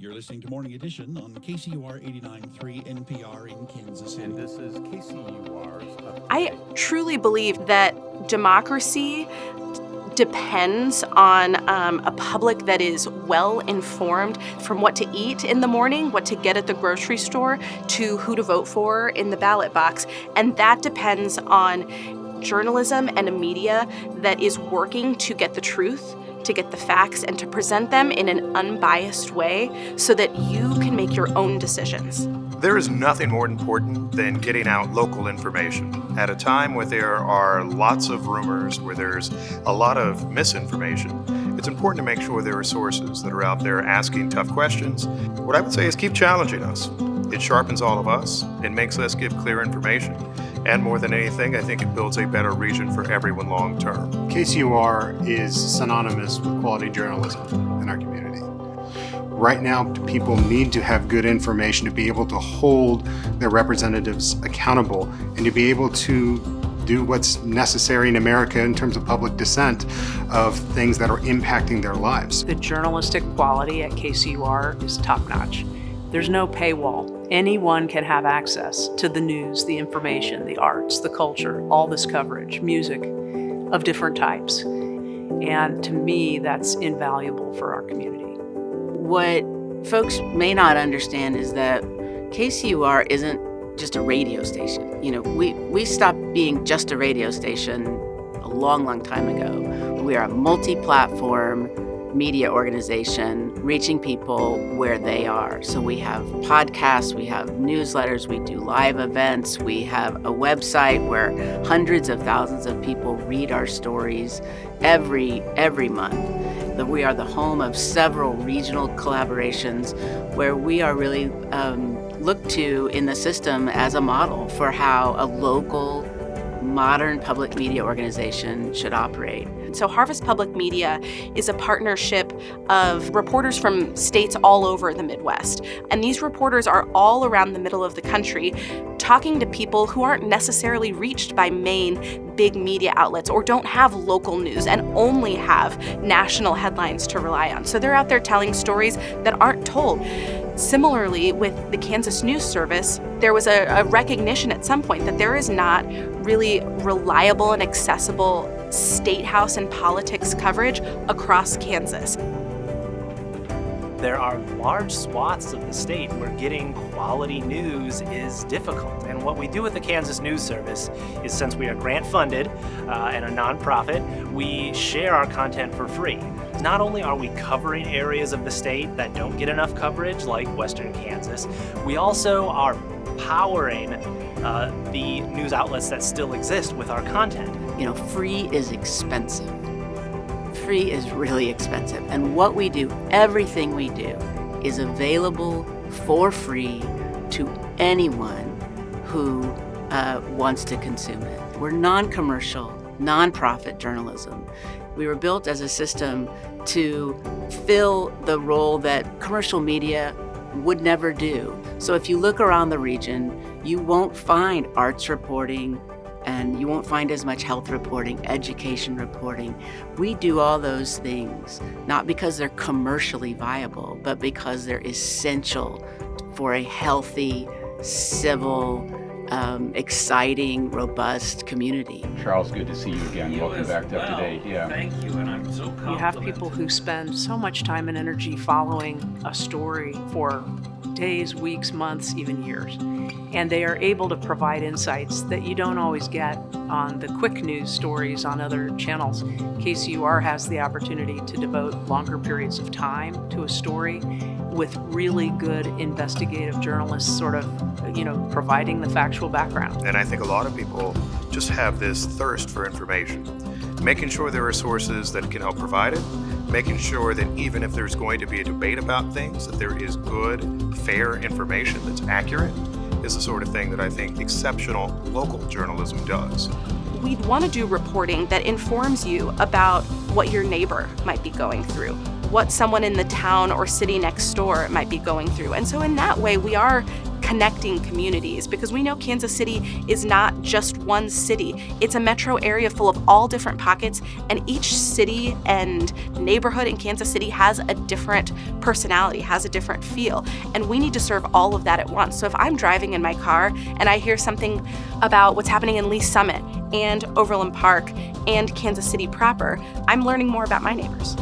You're listening to Morning Edition on KCUR 89.3 NPR in Kansas City. And this is KCUR's Update. I truly believe that democracy depends on a public that is well informed, from what to eat in the morning, what to get at the grocery store, to who to vote for in the ballot box. And that depends on journalism and a media that is working to get the truth, to get the facts, and to present them in an unbiased way so that you can make your own decisions. There is nothing more important than getting out local information. At a time where there are lots of rumors, where there's a lot of misinformation, it's important to make sure there are sources that are out there asking tough questions. What I would say is keep challenging us. It sharpens all of us. It makes us give clear information. And more than anything, I think it builds a better region for everyone long term. KCUR is synonymous with quality journalism in our community. Right now, people need to have good information to be able to hold their representatives accountable and to be able to do what's necessary in America in terms of public dissent of things that are impacting their lives. The journalistic quality at KCUR is top-notch. There's no paywall. Anyone can have access to the news, the information, the arts, the culture, all this coverage, music of different types. And to me, that's invaluable for our community. What folks may not understand is that KCUR isn't just a radio station. You know, we stopped being just a radio station a long, long time ago. We are a multi-platform media organization reaching people where they are. So we have podcasts, we have newsletters, we do live events, we have a website where hundreds of thousands of people read our stories every month. We are the home of several regional collaborations where we are really looked to in the system as a model for how a local, modern public media organization should operate. So Harvest Public Media is a partnership of reporters from states all over the Midwest. And these reporters are all around the middle of the country talking to people who aren't necessarily reached by main big media outlets or don't have local news and only have national headlines to rely on. So they're out there telling stories that aren't told. Similarly, with the Kansas News Service, there was a recognition at some point that there is not really reliable and accessible state house and politics coverage across Kansas. There are large swaths of the state where getting quality news is difficult. And what we do with the Kansas News Service is, since we are grant funded and a nonprofit, we share our content for free. Not only are we covering areas of the state that don't get enough coverage, like Western Kansas, we also are powering the news outlets that still exist with our content. You know, free is expensive. Free is really expensive. And what we do, everything we do, is available for free to anyone who wants to consume it. We're non-commercial, nonprofit journalism. We were built as a system to fill the role that commercial media would never do. So if you look around the region, you won't find arts reporting, and you won't find as much health reporting, education reporting. We do all those things, not because they're commercially viable, but because they're essential for a healthy, civil, exciting, robust community. Charles, good to see you again. Welcome back to Up to Date. Yeah. Thank you, and I'm so confident. You have people who spend so much time and energy following a story for days, weeks, months, even years. And they are able to provide insights that you don't always get on the quick news stories on other channels. KCUR has the opportunity to devote longer periods of time to a story with really good investigative journalists sort of, providing the factual background. And I think a lot of people just have this thirst for information. Making sure there are sources that can help provide it, making sure that even if there's going to be a debate about things, that there is good, fair information that's accurate, is the sort of thing that I think exceptional local journalism does. We'd want to do reporting that informs you about what your neighbor might be going through, what someone in the town or city next door might be going through. And so in that way, we are connecting communities, because we know Kansas City is not just one city. It's a metro area full of all different pockets, and each city and neighborhood in Kansas City has a different personality, has a different feel, and we need to serve all of that at once. So if I'm driving in my car and I hear something about what's happening in Lee Summit and Overland Park and Kansas City proper, I'm learning more about my neighbors.